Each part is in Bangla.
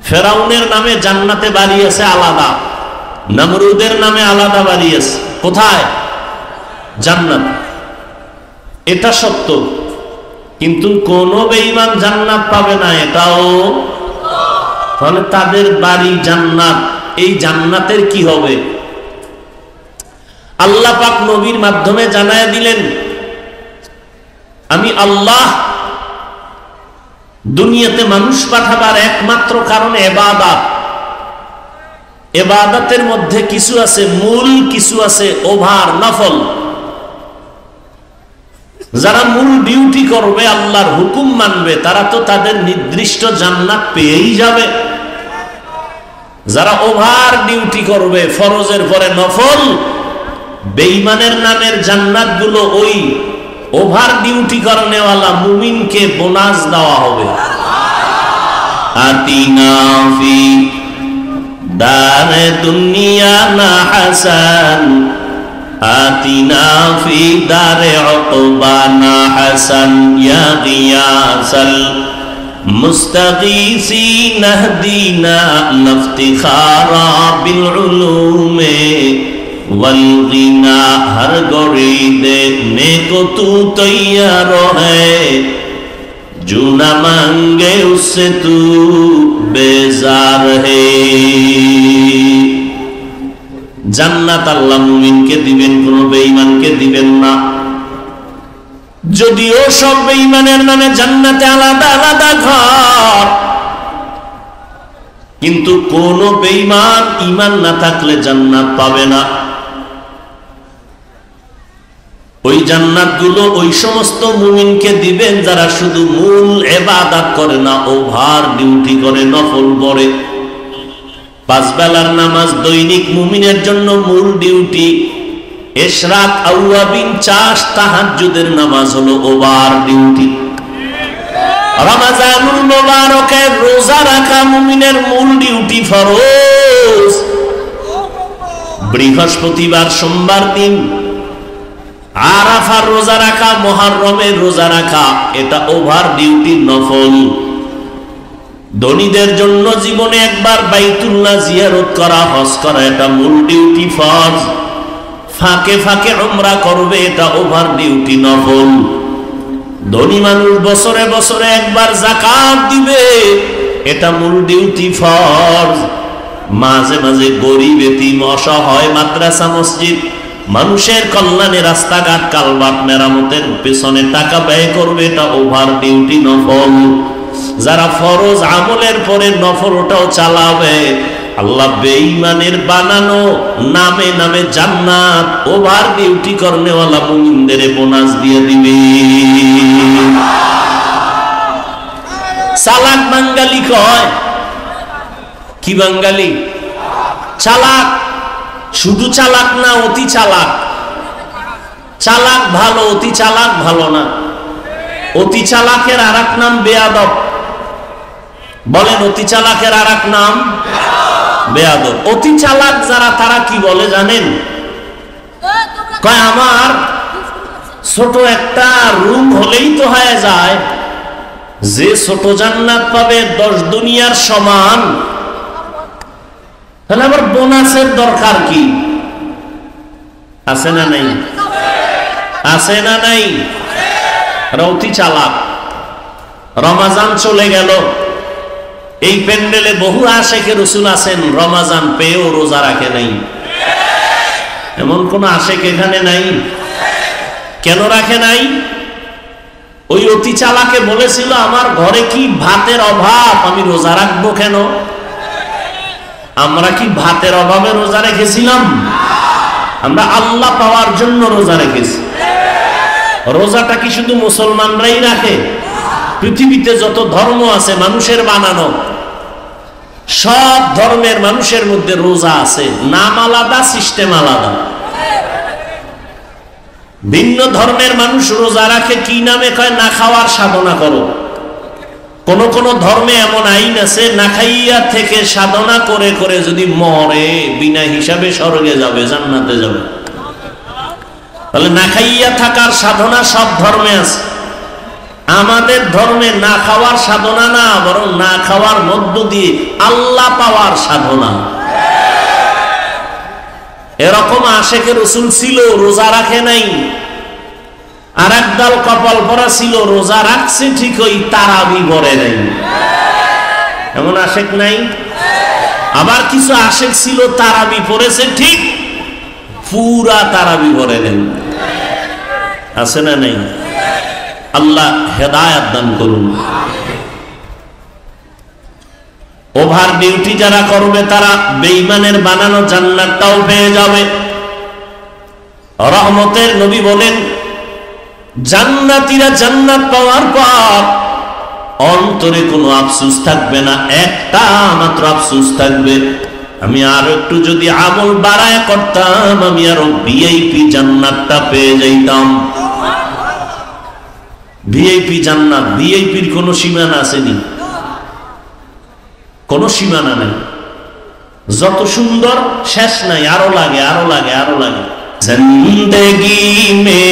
ফেরাউনের নামে জান্নাতে বাড়ি আছে আলাদা, নমরুদের নামে আলাদা বাড়ি আছে। কোথায়? জান্নাত। এটা সত্য, কিন্তু কোন বেঈমান জান্নাত পাবে না এটাও। তাহলে তাদের বাড়ি জান্নাত, এই জান্নাতের কি হবে? আল্লাহ পাক নবীর মাধ্যমে জানায় দিলেন, আমি আল্লাহ দুনিয়াতে মানুষ পাঠাবার একমাত্র কারণ ইবাদত। ইবাদতের মধ্যে কিছু আছে মূল, কিছু আছে ওভার, নফল। যারা মূল ডিউটি করবে, আল্লাহর হুকুম মানবে, তারা তো তাদের নির্দিষ্ট জান্নাত পেয়েই যাবে। যারা ওভার ডিউটি করবে, ফরজের পরে নফল, বেঈমানের নামের জান্নাত গুলো ওই ওভার ডিউটি করনেওয়ালা মুমিনকে বোনাস দেওয়া হবে। আতিনা ফি দারে দুনিয়া না হাসান, আতিনা ফি দারে উকবা না হাসান, ইয়া গিয়াসাল মুস্তাগীসিন ইহদিনা লিফতিখারা বিল উলুমে वल गिना, हर गौरी देने को तू तैयार है, जो न मांगे उससे तू बेजार है। জান্নাত আল্লাহ মুমিনকে দিবেন, কোন বেঈমানকে দিবেন না। যদিও সব বেঈমানের নামে জান্নাতে আলাদা আলাদা ঘর, কিন্তু কোন বেঈমান ঈমান না থাকলে জান্নাত পাবে না। ওই জান্নাতগুলো ওই সমস্ত মুমিনকে দিবেন যারা শুধু মূল ইবাদত করে না, ওভার ডিউটি করে, নফল পড়ে। 5 বেলার নামাজ দৈনিক মুমিনের জন্য মূল ডিউটি। ইশরাক, আওয়াবিন, চাষ, তাহাজ্জুদের নামাজ হলো ওভার ডিউটি। রমজানুল মুবারকে রোজা রাখা মুমিনের মূল ডিউটি, ফরজ। বৃহস্পতিবার, সোমবার দিন আরাফার রোজা রাখা, মুহররমের রোজা রাখা, এটা ওভার ডিউটি, নফল। ধনীদের জন্য জীবনে একবার বাইতুল্লাহ জিয়ারত করা, হজ করা, এটা মূল ডিউটি, ফরজ। ফাঁকে ফাঁকে উমরা করবে, এটা ওভার ডিউটি, নফল। ধনী মানুষ বছরে বছরে একবার যাকাত দিবে, এটা মূল ডিউটি, ফরজ। মাঝে মাঝে গরিব, এতিম, অসহায়, মাদ্রাসা, মসজিদ, মানুষের কল্যাণে রাস্তাঘাট, কালভার্ট মেরামতের পেছনে টাকা ব্যয় করবে, এটা ওভার ডিউটি, নফল। যারা ফরজ আমলের পরে নফল ওটাও চালাবে, আল্লাহ বেঈমানের বানানো নামে নামে জান্নাত ওভার ডিউটি করনেওয়ালা মুমিনদের বোনাস দিয়ে দিবে। চালাক বাঙালি কয়, কি বাঙালি? চালাক। শুধু চালাক না, অতি চালাক। চালাক ভালো, অতি চালাক ভালো না। অতি চালাকের আর এক নাম বেয়াদব। বলেন, অতি চালাকের আর এক নাম বেয়াদব। অতি চালাক যারা, তারা কি বলে জানেন? কয় আমার ছোট একটা রুম হলেই তো হয়ে যায়, যে ছোট জান্নাত পাবে 10 দুনিয়ার সমান, তাহলে আবার বোনাসের দরকার কি? আছে না নাই? আছে না নাই? অতি চালাক। রমাজান চলে গেল, এই প্যান্ডেলে বহু আশেকে রাসূল আছেন, রমাজান পেয়েও রোজা রাখে নাই। এমন কোন আশেক এখানে নাই? কেন রাখে নাই? ওই অতি চালাকে বলেছিল, আমার ঘরে কি ভাতের অভাব, আমি রোজা রাখবো কেন? আমরা কি ভাতের অভাবে রোজা রেখেছিলাম? আমরা আল্লাহ পাওয়ার জন্য রোজা রেখেছি। রোজাটা কি শুধু মুসলমানরাই রাখে? পৃথিবীতে যত ধর্ম আছে মানুষের বানানো, সব ধর্মের মানুষের মধ্যে রোজা আছে, নাম আলাদা, সিস্টেম আলাদা। ভিন্ন ধর্মের মানুষ রোজা রাখে কি নামে? কয় না খাওয়ার সাধনা করো। কোন কোন ধর্মে এমন আইন আছে, না খাইয়া থেকে সাধনা করে করে যদি মরে, বিনা হিসাবে স্বর্গে যাবে, জান্নাতে যাবে। তাহলে না খাইয়া থাকার সাধনা সব ধর্মে আছে। আমাদের ধর্মে না খাওয়ার সাধনা না, বরং না খাওয়ার মধ্য দিয়ে আল্লাহ পাওয়ার সাধনা। এরকম আশেকে রসুল ছিল, রোজা রাখে নাই। আর একদল কপাল পরা ছিল, রোজা রাখছে ঠিকই, তারাবি পড়ে নাই। এমন আশেক নাই? আবার কিছু আশেক ছিল, তারাবি পড়েছে ঠিক, পুরা তারাবি পড়ে নেই। আছে না নেই? আল্লাহ হেদায়েত দান করুন। ওভার ডিউটি যারা করবে তারা বেঈমানের বানানো জান্নাতটাও পেয়ে যাবে। রহমতের নবী বলেন, জান্নাতীরা জান্নাত পাওয়ার পর অন্তরে কোনো আফসোস থাকবে না, একটা মাত্র আফসোস থাকবে, আমি আরো একটু যদি আমল বাড়ায় করতাম, আমি আরো ভিআইপি জান্নাতটা পেয়ে যাইতাম। ভিআইপি জান্নাত, ভিআইপির কোনো সীমানা আসেনি, কোনো সীমানা নাই। যত সুন্দর শেষ নাই, আরো লাগে, আরো লাগে, আরো লাগে। জিন্দগি মে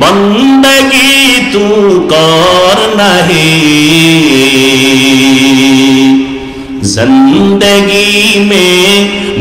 বন্দগি তু কর নাহি, জিন্দগি মে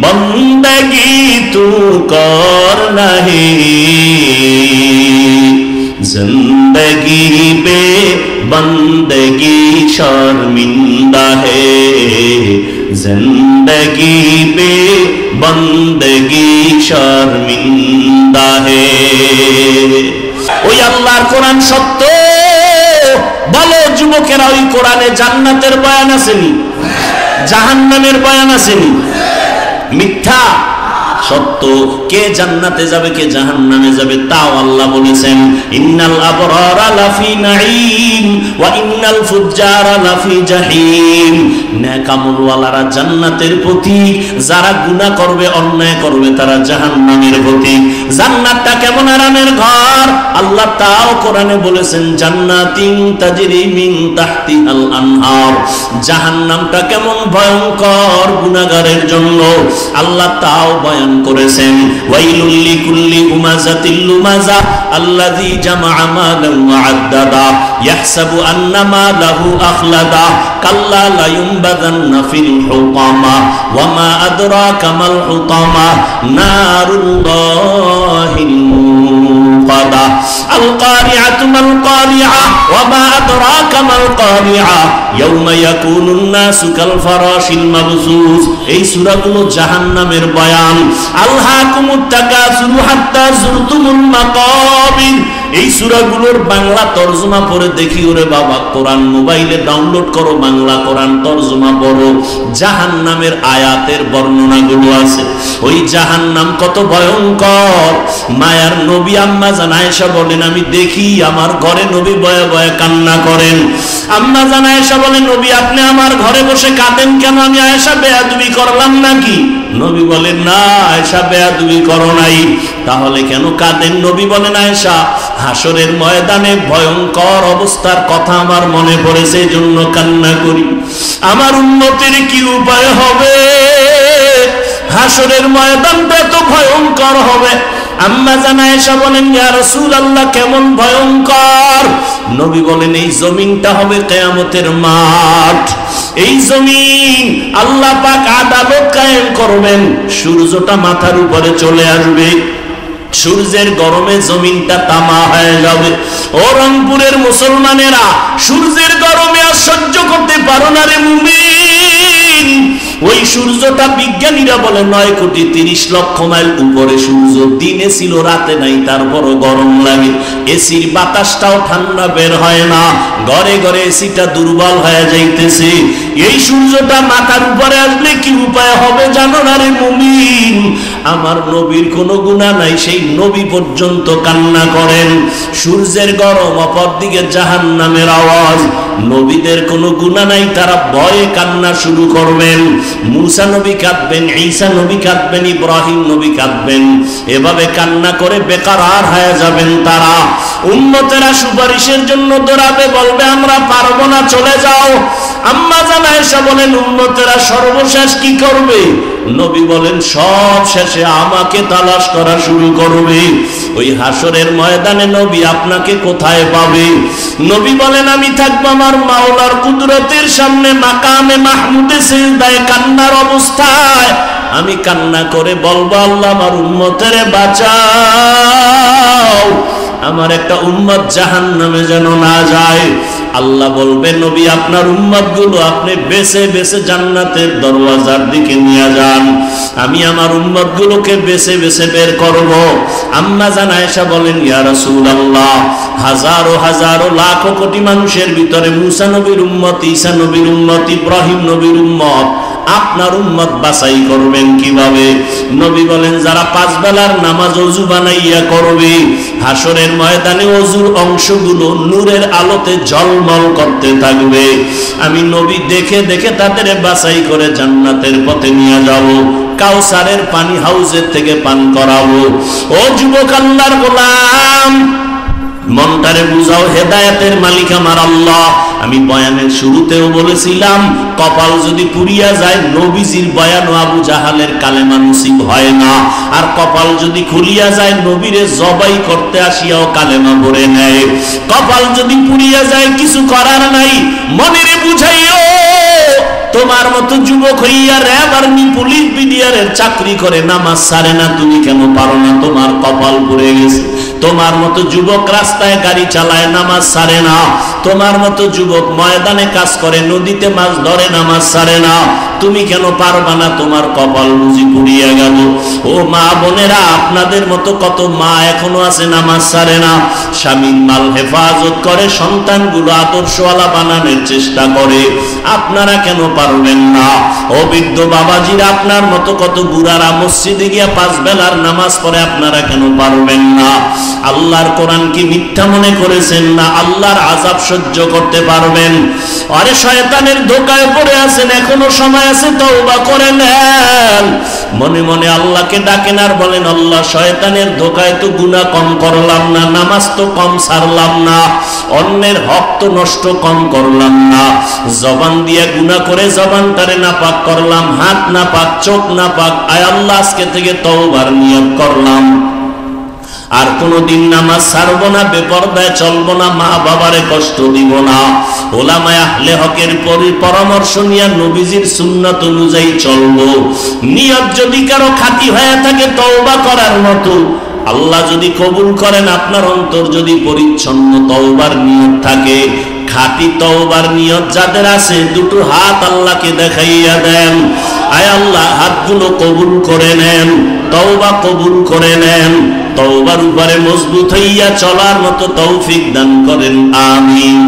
বন্দগি তু কর নাহি, जिंदगी पे बंदगी शर्मिंदा है, जिंदगी पे बंदगी शर्मिंदा है। ওই আল্লাহর কোরআন সত্য বলো যুবকেরা, ওই কোরআনে জান্নাতের বয়ান আসেনি, জাহান্নামের বয়ান আসেনি? মিথ্যা? সত্য। কে জান্নাতে যাবে কে জাহান্নামে যাবে তাও আল্লাহ বলেছেন, ইন্নাল আবরারা লাফি নাঈম ওয়া ইন্নাল ফুজ্জারা লাফি জাহিম। নেক আমলওয়ালারা জান্নাতের পথিক, যারা গুনাহ করবে অন্যায় করবে তারা জাহান্নামের পথিক। জান্নাতটা কেমন আরামের ঘর আল্লাহ তাও কোরআনে বলেছেন, জান্নাতিন তাজরি মিন তাহতিহাল আনহার। জাহান্নামটা কেমন ভয়ঙ্কর গুনাহগারের জন্য আল্লাহ তাও বয়ান করেছেন। ওয়াইলুল লিকুল্লি হুমাযাতিল লুমাযা আল্লাযী জামাআ মালান ওয়া আদ্দাদা ইয়াহসাবু আন্না মালাহু আখলাদা কাল্লা লা ইউনবাযান্না ফিল হুতামা ওয়া মা আদরাকা মাল হুতামা নারুল্লাহিল মুকাদা আল কারিআতু মাল কারিআ ওয়া মা আদরাকা মাল কারিআ ইয়াওমা ইয়াকুনুন নাসু কাল ফারাশিল মাবসুস। এই সূরাগুলো জাহান্নামের বয়ান। আলহাকুমুত তাকাসুর হাত্তা যুরতুমুল মাকাবির। এই সূরাগুলোর বাংলা তরজমা পড়ে দেখি, ওরে বাবা, কোরআন মোবাইলে ডাউনলোড করো, বাংলা কোরআন তরজমা পড়ো, জাহান্নামের আয়াতের বর্ণনাগুলো আছে। ওই জাহান্নাম কত ভয়ঙ্কর। মায়ার নবী আম্মা জান আয়েশা বলেন, আমি দেখি আমার ঘরে নবী বয়ে বয়ে কান্না করেন। আম্মা জান আয়েশা বলেন, নবী আপনি আমার ঘরে বসে কাঁদেন কেন? আমি আয়েশা বেয়াদবি করলাম নাকি? নবী বলেন, না আয়েশা বেয়াদবি করো নাই। তাহলে কেন কাঁদেন? নবী বলেন, আয়েশা হাসরের ময়দানে ভয়ঙ্কর অবস্থার কথা আমার মনে পড়েছে, এজন্য কান্না করি। আমার উম্মতের কি উপায় হবে? হাসরের ময়দানটা এত ভয়ঙ্কর হবে। আম্মা জান আয়েশা বলেন, ইয়া রাসূলুল্লাহ কেমন ভয়ঙ্কর? নবী বলেন, এই জমিনটা হবে কিয়ামতের মাঠ। এই জমিন আল্লাহ পাক আদালত কায়েম করবেন, সূর্যটা মাথার উপরে চলে আসবে, সূর্যের গরমে জমিনটা তামা হয়ে যাবে। ও রংপুরের মুসলমানেরা, সূর্যের গরমে আর সহ্য করতে পারো না রে মুমিন। ওই সূর্যটা বিজ্ঞানীরা বলে 9,30,00,000 মাইল উপরে সূর্য, দিনে ছিল রাতে নাই, তারপরও গরম লাগে। এসির বাতাসটাও ঠান্ডা বের হয় না, ঘরে ঘরে এসিটা দুর্বল হয়ে যাইতেছে। এই সূর্যটা মাথার উপরে আসলে কি উপায় হবে জানো না রে মুমিন? আমার নবীর কোনো গুনাহ নাই, সেই নবী পর্যন্ত কান্না করেন। সূর্যের গরম, অপরদিকে জাহান্নামের আওয়াজ। নবীদের কোনো গুনাহ নাই, তারা ভয়ে কান্না শুরু করবেন। মুসা নবী কাঁদবেন, ঈসা নবী কাঁদবেন, ইব্রাহিম নবী কাঁদবেন। এভাবে কান্না করে বেকারার হয়ে যাবেন তারা। উম্মতেরা সুপারিশের জন্য দৌড়াবে, বলবে আমরা পারবো না, চলে যাও। আম্মা জান আয়েশা বলেন, উম্মতেরা সর্বশেষ কি করবে? নবী বলেন সব শেষে আমাকে তালাশ করা শুরু করবে। ওই হাসরের ময়দানে নবী আপনাকে কোথায় পাবে? নবী বলেন আমি থাকবো আমার মাওলার কুদরতের সামনে মাকামে মাহমুদে সিজদায় কান্নার অবস্থায়। আমি কান্না করে বলবো আল্লাহ আমার উম্মতের বাঁচাও, আমার একটা উম্মত জাহান্নামে যেন না যায়। আল্লাহ বলবে নবী আপনার উম্মতগুলো আপনি বেছে বেছে জান্নাতের দরওয়াজার দিকে নিয়ে যান, আমি আমার উম্মতগুলোকে বেছে বেছে বের করব। আম্মা জান আয়েশা বলেন ইয়া রাসূলুল্লাহ, হাজারো হাজারো লাখো কোটি মানুষের ভিতরে মুসা নবীর উম্মত, ঈসা নবীর উম্মত, ইব্রাহিম নবীর উম্মত, আপনার উম্মত বাছাই করবেন কিভাবে? নবী বলেন যারা 5 বেলার নামাজ ওযু বানাইয়া করবে, হাসরের ময়দানে ওযুর অংশগুলো নূরের আলোতে ঝলমল করতে থাকবে, আমি নবী দেখে দেখে তাদের বাছাই করে জান্নাতের পথে নিয়ে যাব, কাউসারের পানি হাউজের থেকে পান করাবো। ও যুবক আল্লাহর গোলাম, মনটারে বুঝাও, হেদায়েতের মালিক আমার আল্লাহ। আমি বয়ানের শুরুতেও বলেছিলাম কপাল যদি পুড়িয়া যায় নবীজির বয়ান ও আবু জাহালের কালেমা নসিব হয় না, আর কপাল যদি খুলিয়া যায় নবীরে জবাই করতে আসিয়াও কালেমা ভরে নেয়। কপাল যদি পুড়িয়া যায় কিছু করার নাই, মনেরে বুঝাইও তোমার মতো যুবক হইয়া র্যাব আর্মি পুলিশ বিডিআরের চাকরি করে নামাজ ছাড়ে না, তুমি কেন পারো না? তোমার কপাল পুড়ে গেছে। তোমার মতো যুবক রাস্তায় গাড়ি চালায় নামাজ ছাড়ে না, তোমার মতো যুবক ময়দানে কাজ করে নদীতে মাছ ধরে নামাজ ছাড়ে না, তুমি কেন পারবা না? তোমার কপাল বুঝি পুড়িয়া গেল। ও মা বোনেরা, আপনাদের মতো কত মা এখনো আছে নামাজ ছাড়ে না, স্বামীর মাল হেফাজত করে, সন্তানগুলো আদর্শওয়ালা বানানোর চেষ্টা করে, আপনারা কেন পারবেন না? ও বৃদ্ধ বাবাজিরা, আপনার মতো কত বুড়ারা মসজিদে গিয়া 5 বেলার নামাজ পড়ে, আপনারা কেন পারবেন না? আল্লাহর কোরআন কি মিথ্যা মনে করেছেন না আল্লাহর আযাব সহ্য করতে পারবেন? আরে শয়তানের ধোঁকায় পড়ে আছেন, এখনো সময় আছে, তওবা করে নেন। মনে মনে আল্লাহকে ডাকেন আর বলেন আল্লাহ শয়তানের ধোঁকায় তো গুনাহ কম করলাম না, নামাজ তো কম ছাড়লাম না, অন্যের হক তো নষ্ট কম করলাম না, জবান দিয়ে গুনাহ করে জবানটারে নাপাক করলাম, হাত নাপাক, চোখ নাপাক, আয় আল্লাহ আজকে থেকে তওবার নিয়ত করলাম, আর কোনদিন নামাজ ছাড়বো না, বেপরদায় চলবো না, মা বাবারে কষ্ট দিব না, ওলামায়ে আহলে হকের পরামর্শ নিয়ে নবীজির সুন্নাত অনুযায়ী চলবো। নিয়ত যদি কারো খাঁটি হয়ে থাকে তওবা করার মতো, আল্লাহ যদি কবুল করেন, আপনার অন্তর যদি পরিচ্ছন্ন তওবার নিয়ত থাকে, খাঁটি তওবার নিয়ত যাদের আছে, দুটো হাত আল্লাহকে দেখাইয়া দেন, আয় আল্লাহ হাতগুলো কবুল করে নেন, তওবা কবুল করে নেন, তওবার উপরে মজবুত হইয়া চলার মতো তৌফিক দান করেন, আমিন।